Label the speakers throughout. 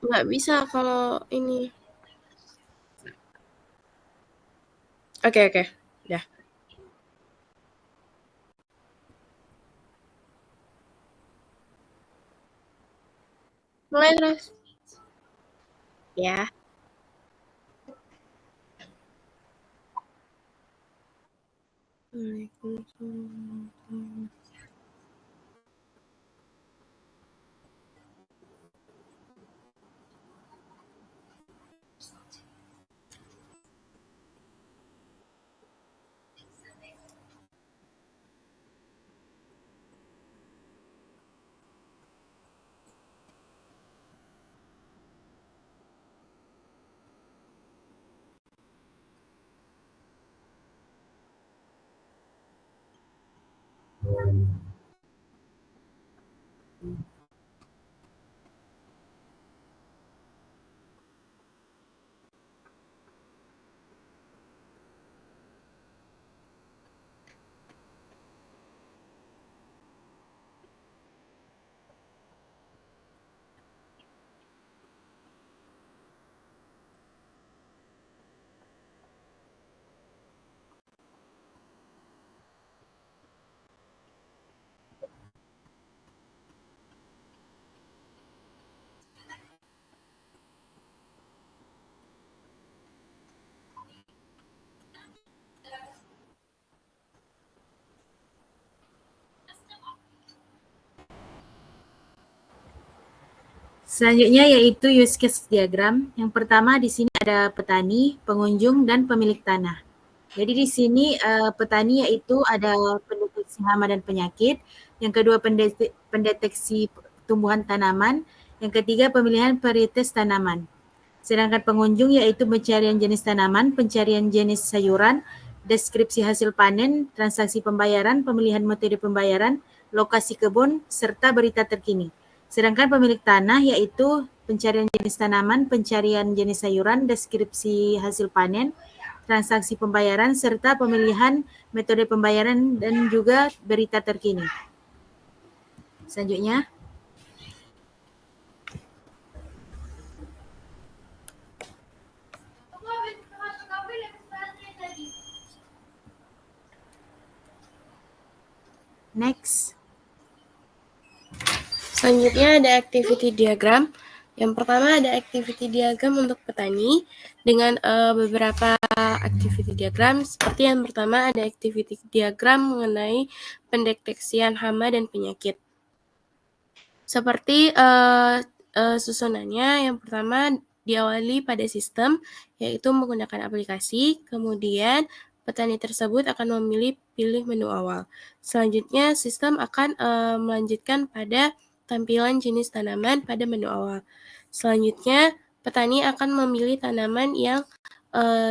Speaker 1: Nggak bisa kalau ini. Oke. Udah. Mulai terus. Ya.
Speaker 2: Selanjutnya yaitu use case diagram. Yang pertama di sini ada petani, pengunjung, dan pemilik tanah. Jadi di sini petani yaitu ada pendeteksi hama dan penyakit, yang kedua pendeteksi tumbuhan tanaman, yang ketiga pemilihan varietas tanaman. Sedangkan pengunjung yaitu pencarian jenis tanaman, pencarian jenis sayuran, deskripsi hasil panen, transaksi pembayaran, pemilihan metode pembayaran, lokasi kebun, serta berita terkini. Sedangkan pemilik tanah yaitu pencarian jenis tanaman, pencarian jenis sayuran, deskripsi hasil panen, transaksi pembayaran, serta pemilihan metode pembayaran dan juga berita terkini. Selanjutnya. Next.
Speaker 1: Selanjutnya ada activity diagram. Yang pertama ada activity diagram untuk petani dengan beberapa activity diagram. Seperti yang pertama ada activity diagram mengenai pendeteksian hama dan penyakit. Seperti susunannya, yang pertama diawali pada sistem, yaitu menggunakan aplikasi, kemudian petani tersebut akan pilih menu awal. Selanjutnya, sistem akan melanjutkan pada tampilan jenis tanaman pada menu awal. Selanjutnya, petani akan memilih tanaman yang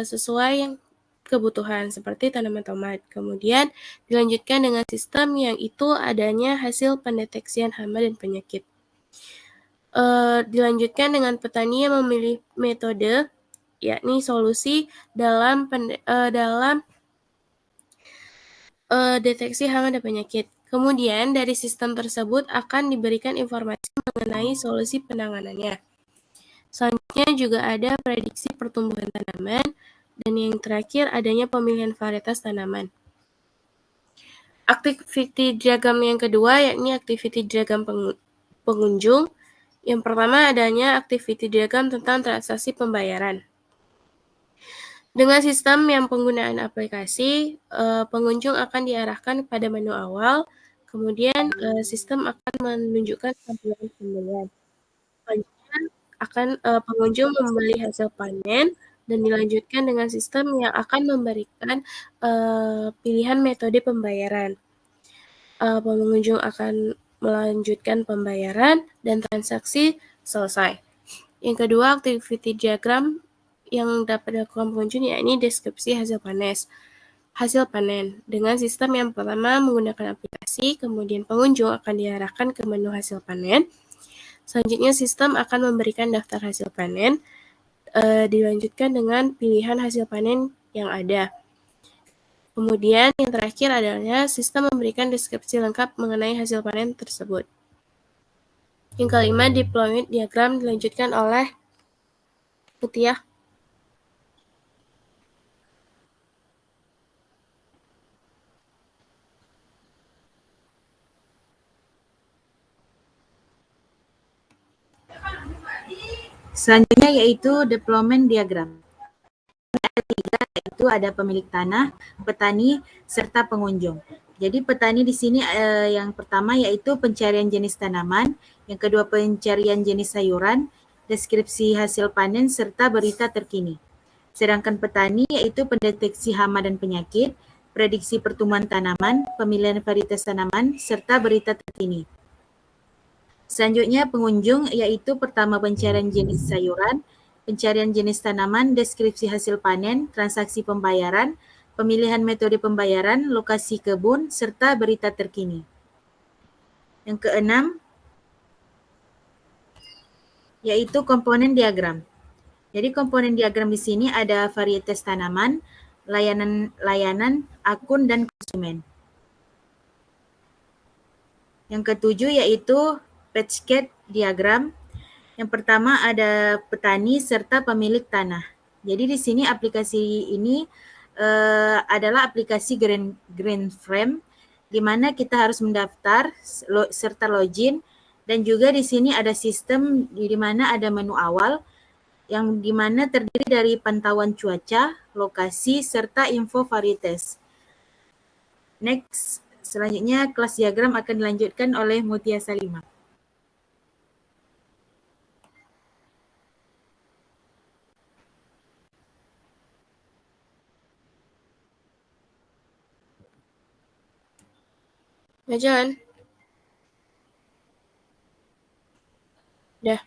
Speaker 1: sesuai kebutuhan, seperti tanaman tomat. Kemudian dilanjutkan dengan sistem yang itu adanya hasil pendeteksian hama dan penyakit. Dilanjutkan dengan petani yang memilih metode, yakni solusi dalam deteksi hama dan penyakit. Kemudian dari sistem tersebut akan diberikan informasi mengenai solusi penanganannya. Selanjutnya juga ada prediksi pertumbuhan tanaman, dan yang terakhir adanya pemilihan varietas tanaman. Activity diagram yang kedua yakni activity diagram pengunjung. Yang pertama adanya activity diagram tentang transaksi pembayaran. Dengan sistem yang penggunaan aplikasi, pengunjung akan diarahkan pada menu awal, kemudian sistem akan menunjukkan tampilan pembelian. Selanjutnya akan pengunjung membeli hasil panen, dan dilanjutkan dengan sistem yang akan memberikan pilihan metode pembayaran. Pengunjung akan melanjutkan pembayaran dan transaksi selesai. Yang kedua, activity diagram yang dapat dilakukan pengunjung yakni deskripsi hasil panen. Dengan sistem yang pertama menggunakan aplikasi, kemudian pengunjung akan diarahkan ke menu hasil panen. Selanjutnya sistem akan memberikan daftar hasil panen, dilanjutkan dengan pilihan hasil panen yang ada. Kemudian yang terakhir adalah sistem memberikan deskripsi lengkap mengenai hasil panen tersebut. Yang kelima, diploid diagram dilanjutkan oleh Mutia.
Speaker 2: Selanjutnya yaitu deployment diagram. Ada tiga, yaitu ada pemilik tanah, petani, serta pengunjung. Jadi petani di sini yang pertama yaitu pencarian jenis tanaman, yang kedua pencarian jenis sayuran, deskripsi hasil panen, serta berita terkini. Sedangkan petani yaitu pendeteksi hama dan penyakit, prediksi pertumbuhan tanaman, pemilihan varietas tanaman, serta berita terkini. Selanjutnya pengunjung yaitu pertama pencarian jenis sayuran, pencarian jenis tanaman, deskripsi hasil panen, transaksi pembayaran, pemilihan metode pembayaran, lokasi kebun, serta berita terkini. Yang keenam yaitu komponen diagram. Jadi komponen diagram di sini ada varietas tanaman, layanan, akun, dan konsumen. Yang ketujuh yaitu patchcad diagram. Yang pertama ada petani serta pemilik tanah. Jadi di sini aplikasi ini adalah aplikasi Green Frame di mana kita harus mendaftar serta login, dan juga di sini ada sistem di mana ada menu awal yang di mana terdiri dari pantauan cuaca, lokasi, serta info varietas. Next, selanjutnya kelas diagram akan dilanjutkan oleh Mutia Salimah.
Speaker 1: Majuan. Dah.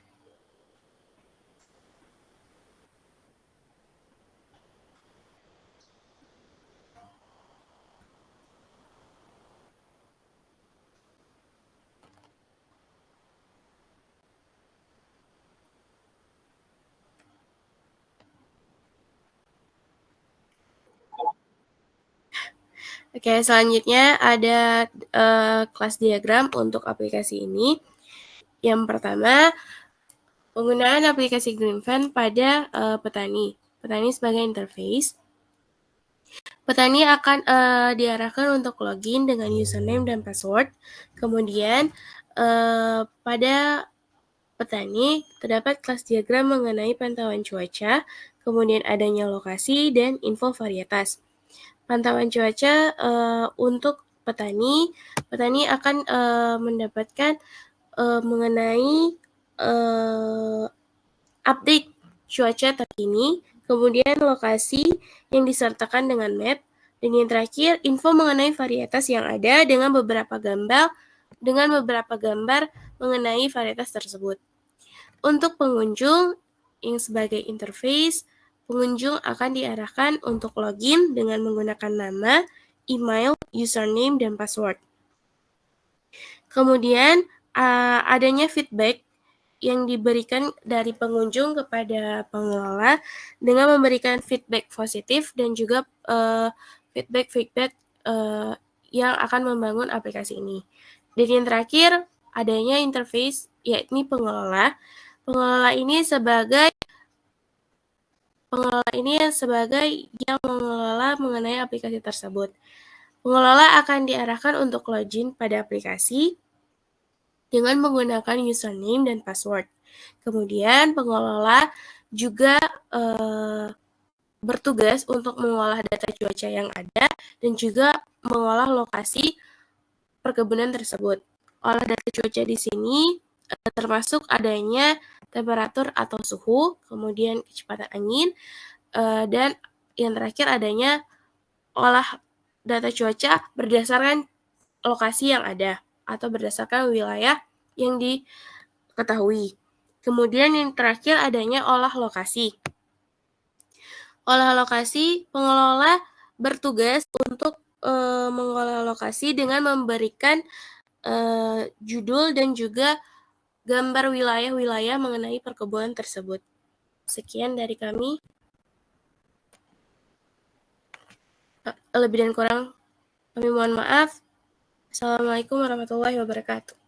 Speaker 1: Oke, selanjutnya ada kelas diagram untuk aplikasi ini. Yang pertama, penggunaan aplikasi GreenFan pada petani. Petani sebagai interface. Petani akan diarahkan untuk login dengan username dan password. Kemudian pada petani terdapat kelas diagram mengenai pantauan cuaca, kemudian adanya lokasi dan info varietas. Pantauan cuaca untuk petani akan mendapatkan mengenai update cuaca terkini, kemudian lokasi yang disertakan dengan map, dan yang terakhir info mengenai varietas yang ada dengan beberapa gambar mengenai varietas tersebut. Untuk pengunjung yang sebagai interface, pengunjung akan diarahkan untuk login dengan menggunakan nama, email, username, dan password. Kemudian adanya feedback yang diberikan dari pengunjung kepada pengelola dengan memberikan feedback positif dan juga feedback yang akan membangun aplikasi ini. Dan yang terakhir, adanya interface, yakni pengelola. Pengelola ini sebagai yang mengelola mengenai aplikasi tersebut. Pengelola akan diarahkan untuk login pada aplikasi dengan menggunakan username dan password. Kemudian pengelola juga bertugas untuk mengolah data cuaca yang ada dan juga mengolah lokasi perkebunan tersebut. Olah data cuaca di sini termasuk adanya temperatur atau suhu, kemudian kecepatan angin, dan yang terakhir adanya olah data cuaca berdasarkan lokasi yang ada atau berdasarkan wilayah yang diketahui. Kemudian yang terakhir adanya olah lokasi. Olah lokasi, pengelola bertugas untuk mengolah lokasi dengan memberikan judul dan juga gambar wilayah-wilayah mengenai perkebunan tersebut. Sekian dari kami. Lebih dan kurang kami mohon maaf. Assalamualaikum warahmatullahi wabarakatuh.